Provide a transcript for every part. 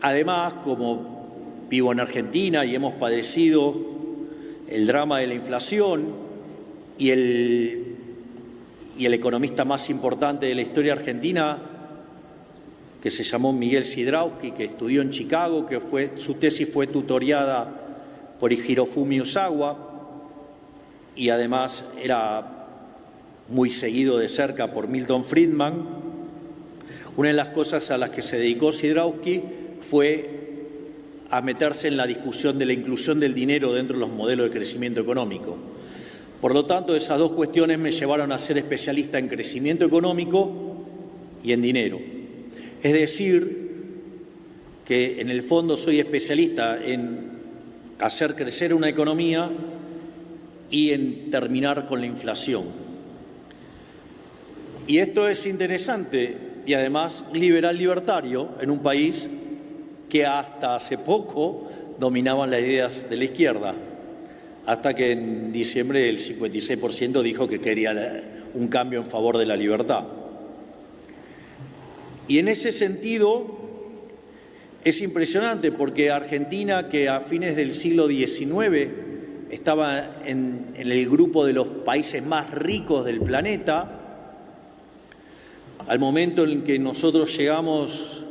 Además, como vivo en Argentina y hemos padecido el drama de la inflación y el economista más importante de la historia argentina, que se llamó Miguel Sidrowski, que estudió en Chicago, su tesis fue tutoriada por Hirofumi Osawa y además era muy seguido de cerca por Milton Friedman. Una de las cosas a las que se dedicó Sidrowski fue a meterse en la discusión de la inclusión del dinero dentro de los modelos de crecimiento económico. Por lo tanto, esas dos cuestiones me llevaron a ser especialista en crecimiento económico y en dinero. Es decir, que en el fondo soy especialista en hacer crecer una economía y en terminar con la inflación. Y esto es interesante y además liberal-libertario en un país que hasta hace poco dominaban las ideas de la izquierda, hasta que en diciembre el 56% dijo que quería un cambio en favor de la libertad. Y en ese sentido es impresionante porque Argentina, que a fines del siglo XIX estaba en el grupo de los países más ricos del planeta, al momento en que nosotros llegamos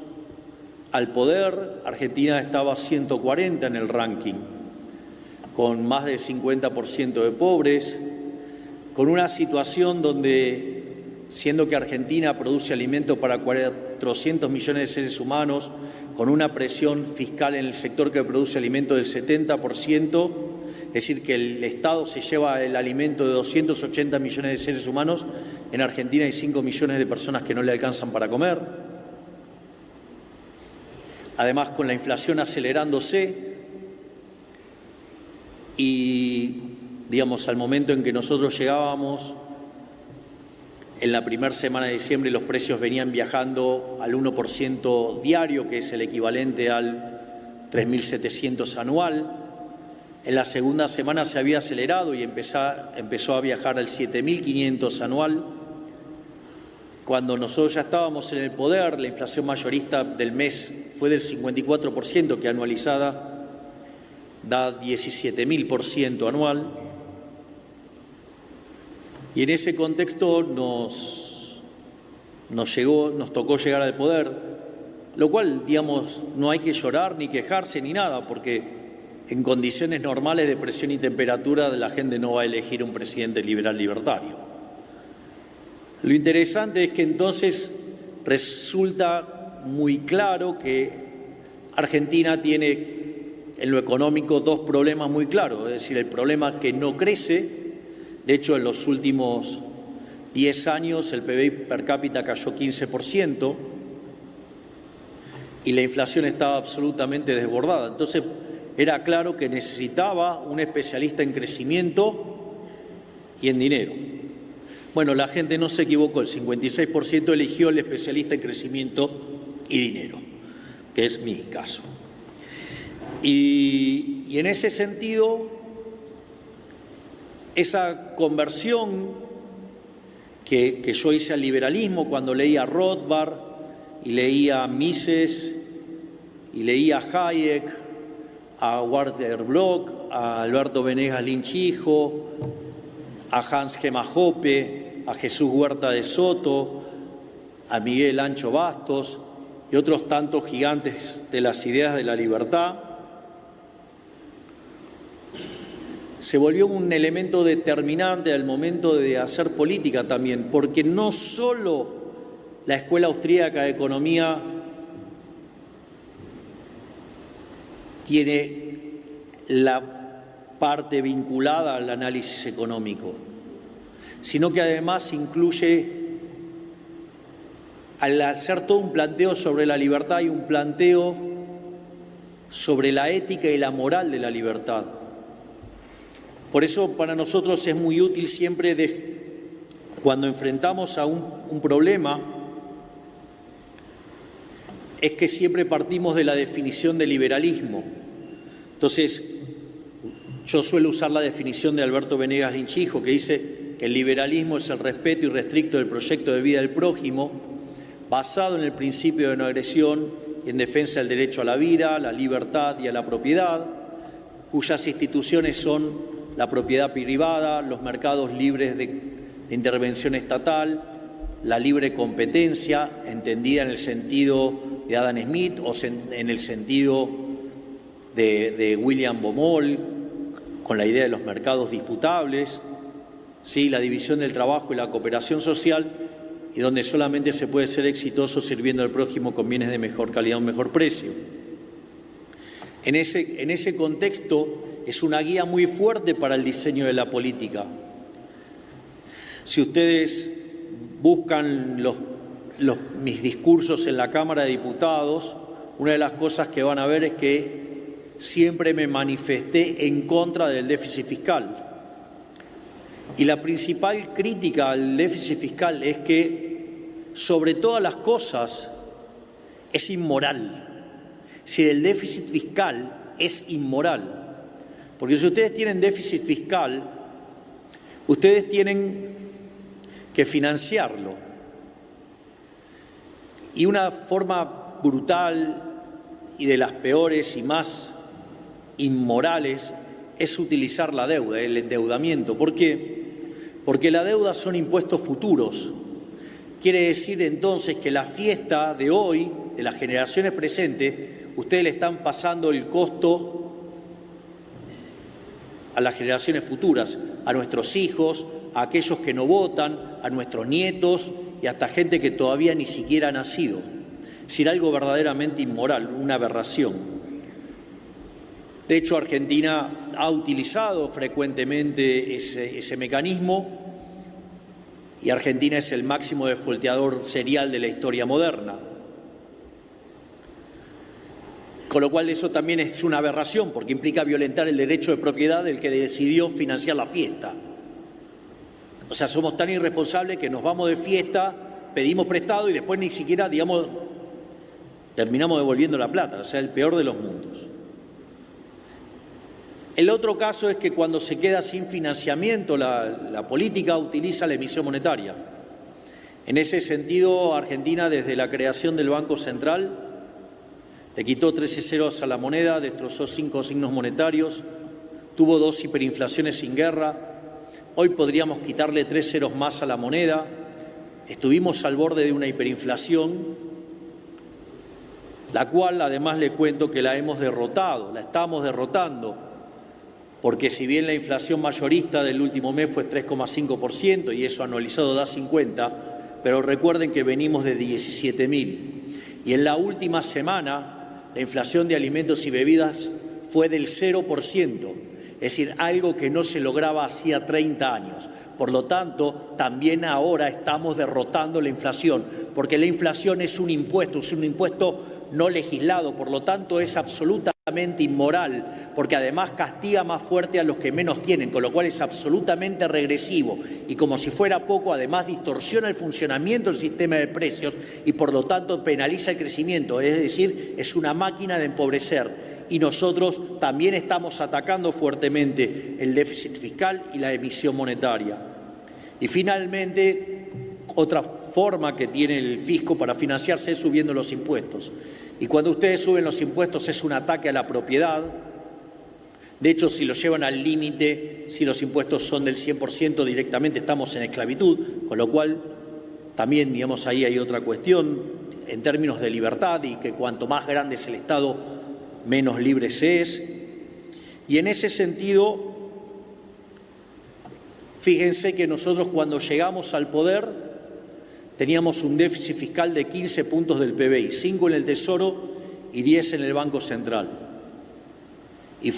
al poder, Argentina estaba 140 en el ranking, con más del 50% de pobres, con una situación donde, siendo que Argentina produce alimento para 400 millones de seres humanos, con una presión fiscal en el sector que produce alimento del 70%, es decir, que el Estado se lleva el alimento de 280 millones de seres humanos, en Argentina hay 5 millones de personas que no le alcanzan para comer. Además, con la inflación acelerándose y, digamos, al momento en que nosotros llegábamos, en la primera semana de diciembre los precios venían viajando al 1% diario, que es el equivalente al 3.700 anual. En la segunda semana se había acelerado y empezó a viajar al 7.500 anual. Cuando nosotros ya estábamos en el poder, la inflación mayorista del mes fue del 54%, que anualizada da 17.000% anual. Y en ese contexto nos tocó llegar al poder, lo cual, digamos, no hay que llorar ni quejarse ni nada, porque en condiciones normales de presión y temperatura la gente no va a elegir un presidente liberal libertario. Lo interesante es que entonces resulta muy claro que Argentina tiene en lo económico dos problemas muy claros, es decir, el problema que no crece. De hecho, en los últimos 10 años el PBI per cápita cayó 15% y la inflación estaba absolutamente desbordada. Entonces, era claro que necesitaba un especialista en crecimiento y en dinero. Bueno, la gente no se equivocó, el 56% eligió el especialista en crecimiento y dinero, que es mi caso. Y en ese sentido, esa conversión que yo hice al liberalismo cuando leía a Rothbard y leía a Mises y leía a Hayek, a Walter Block, a Alberto Venegas Lynch-Hijo, a Hans Gemma Hoppe, a Jesús Huerta de Soto, a Miguel Ancho Bastos y otros tantos gigantes de las ideas de la libertad, se volvió un elemento determinante al momento de hacer política también, porque no solo la Escuela Austríaca de Economía tiene la parte vinculada al análisis económico, sino que además incluye, al hacer todo un planteo sobre la libertad y un planteo sobre la ética y la moral de la libertad. Por eso para nosotros es muy útil siempre cuando enfrentamos a un problema, es que siempre partimos de la definición de liberalismo. Entonces, yo suelo usar la definición de Alberto Venegas Lynch-Hijo, que dice que el liberalismo es el respeto irrestricto del proyecto de vida del prójimo, basado en el principio de no agresión y en defensa del derecho a la vida, la libertad y a la propiedad, cuyas instituciones son la propiedad privada, los mercados libres de intervención estatal, la libre competencia, entendida en el sentido de Adam Smith o en el sentido de William Baumol, con la idea de los mercados disputables, ¿sí? La división del trabajo y la cooperación social, y donde solamente se puede ser exitoso sirviendo al prójimo con bienes de mejor calidad a un mejor precio. En ese contexto es una guía muy fuerte para el diseño de la política. Si ustedes buscan mis discursos en la Cámara de Diputados, una de las cosas que van a ver es que siempre me manifesté en contra del déficit fiscal. Y la principal crítica al déficit fiscal es que, sobre todas las cosas, es inmoral. Si el déficit fiscal es inmoral, porque si ustedes tienen déficit fiscal, ustedes tienen que financiarlo. Y una forma brutal y de las peores y más inmorales es utilizar la deuda, el endeudamiento. ¿Por qué? Porque la deuda son impuestos futuros. Quiere decir entonces que la fiesta de hoy, de las generaciones presentes, ustedes le están pasando el costo a las generaciones futuras, a nuestros hijos, a aquellos que no votan, a nuestros nietos y hasta gente que todavía ni siquiera ha nacido. Es decir, algo verdaderamente inmoral, una aberración. De hecho, Argentina ha utilizado frecuentemente ese mecanismo y Argentina es el máximo defaulteador serial de la historia moderna. Con lo cual eso también es una aberración porque implica violentar el derecho de propiedad del que decidió financiar la fiesta. O sea, somos tan irresponsables que nos vamos de fiesta, pedimos prestado y después ni siquiera, digamos, terminamos devolviendo la plata. O sea, el peor de los mundos. El otro caso es que cuando se queda sin financiamiento, la política utiliza la emisión monetaria. En ese sentido, Argentina, desde la creación del Banco Central, le quitó 13 ceros a la moneda, destrozó 5 signos monetarios, tuvo 2 hiperinflaciones sin guerra. Hoy podríamos quitarle 3 ceros más a la moneda. Estuvimos al borde de una hiperinflación, la cual además le cuento que la hemos derrotado, la estamos derrotando. Porque si bien la inflación mayorista del último mes fue 3,5% y eso anualizado da 50, pero recuerden que venimos de 17.000. Y en la última semana la inflación de alimentos y bebidas fue del 0%, es decir, algo que no se lograba hacía 30 años. Por lo tanto, también ahora estamos derrotando la inflación, porque la inflación es un impuesto no legislado, por lo tanto es absolutamente inmoral, porque además castiga más fuerte a los que menos tienen, con lo cual es absolutamente regresivo y como si fuera poco, además distorsiona el funcionamiento del sistema de precios y por lo tanto penaliza el crecimiento, es decir, es una máquina de empobrecer. Y nosotros también estamos atacando fuertemente el déficit fiscal y la emisión monetaria. Y finalmente, otra forma que tiene el fisco para financiarse es subiendo los impuestos. Y cuando ustedes suben los impuestos es un ataque a la propiedad. De hecho, si lo llevan al límite, si los impuestos son del 100% directamente estamos en esclavitud, con lo cual también, digamos, ahí hay otra cuestión en términos de libertad y que cuanto más grande es el Estado, menos libre se es. Y en ese sentido, fíjense que nosotros cuando llegamos al poder teníamos un déficit fiscal de 15 puntos del PBI, 5 en el Tesoro y 10 en el Banco Central. Y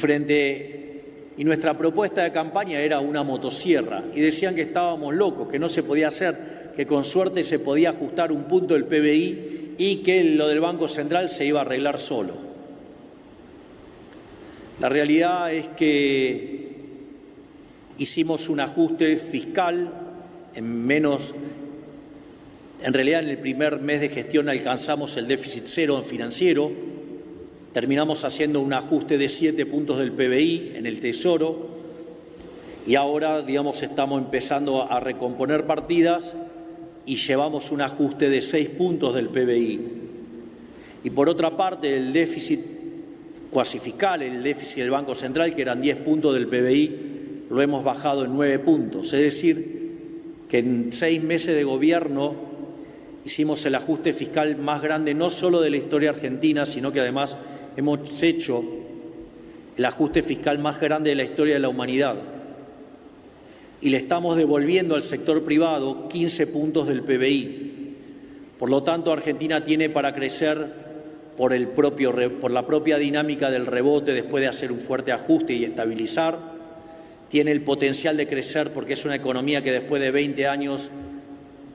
nuestra propuesta de campaña era una motosierra y decían que estábamos locos, que no se podía hacer, que con suerte se podía ajustar un punto del PBI y que lo del Banco Central se iba a arreglar solo. La realidad es que hicimos un ajuste fiscal en realidad, en el primer mes de gestión alcanzamos el déficit cero en financiero, terminamos haciendo un ajuste de 7 puntos del PBI en el Tesoro y ahora, digamos, estamos empezando a recomponer partidas y llevamos un ajuste de 6 puntos del PBI. Y por otra parte, el déficit cuasi fiscal, el déficit del Banco Central, que eran 10 puntos del PBI, lo hemos bajado en 9 puntos. Es decir, que en 6 meses de gobierno hicimos el ajuste fiscal más grande no solo de la historia argentina, sino que además hemos hecho el ajuste fiscal más grande de la historia de la humanidad. Y le estamos devolviendo al sector privado 15 puntos del PBI. Por lo tanto, Argentina tiene para crecer por la propia dinámica del rebote después de hacer un fuerte ajuste y estabilizar. Tiene el potencial de crecer porque es una economía que después de 20 años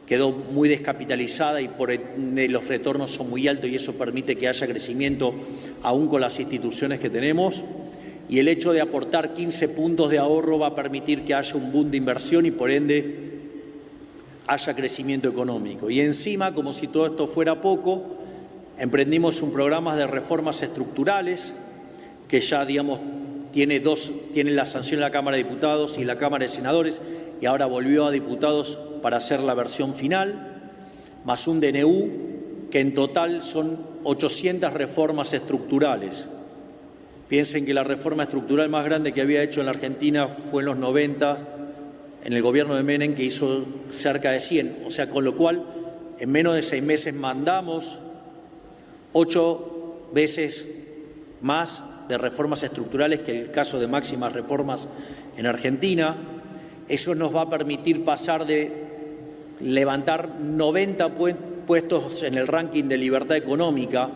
quedó muy descapitalizada y por ende los retornos son muy altos y eso permite que haya crecimiento aún con las instituciones que tenemos. Y el hecho de aportar 15 puntos de ahorro va a permitir que haya un boom de inversión y por ende haya crecimiento económico. Y encima, como si todo esto fuera poco, emprendimos un programa de reformas estructurales que ya, digamos, tiene la sanción de la Cámara de Diputados y la Cámara de Senadores y ahora volvió a diputados para hacer la versión final, más un DNU que en total son 800 reformas estructurales. Piensen que la reforma estructural más grande que había hecho en la Argentina fue en los 90, en el gobierno de Menem, que hizo cerca de 100. O sea, con lo cual, en menos de 6 meses mandamos 8 veces más de reformas estructurales que el caso de máximas reformas en Argentina. Eso nos va a permitir pasar de levantar 90 puestos en el ranking de libertad económica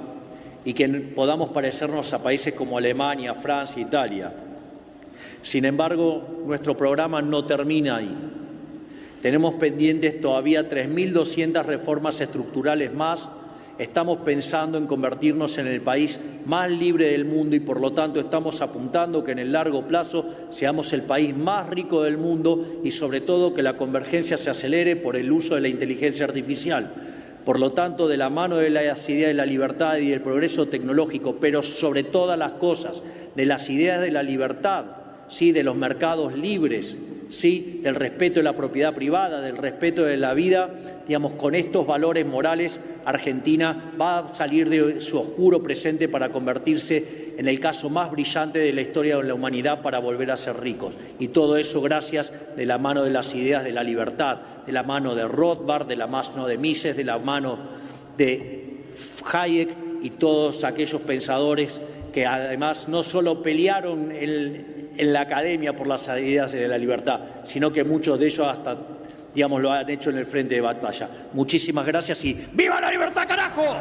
y que podamos parecernos a países como Alemania, Francia, Italia. Sin embargo, nuestro programa no termina ahí. Tenemos pendientes todavía 3.200 reformas estructurales más. Estamos pensando en convertirnos en el país más libre del mundo y por lo tanto estamos apuntando que en el largo plazo seamos el país más rico del mundo y sobre todo que la convergencia se acelere por el uso de la inteligencia artificial. Por lo tanto, de la mano de las ideas de la libertad y del progreso tecnológico, pero sobre todas las cosas, de las ideas de la libertad, ¿sí?, de los mercados libres, ¿sí?, del respeto de la propiedad privada, del respeto de la vida, digamos, con estos valores morales, Argentina va a salir de su oscuro presente para convertirse en el caso más brillante de la historia de la humanidad para volver a ser ricos. Y todo eso gracias de la mano de las ideas de la libertad, de la mano de Rothbard, de la mano de Mises, de la mano de Hayek y todos aquellos pensadores que además no solo pelearon en la academia por las ideas de la libertad, sino que muchos de ellos hasta, digamos, lo han hecho en el frente de batalla. Muchísimas gracias y ¡viva la libertad, carajo!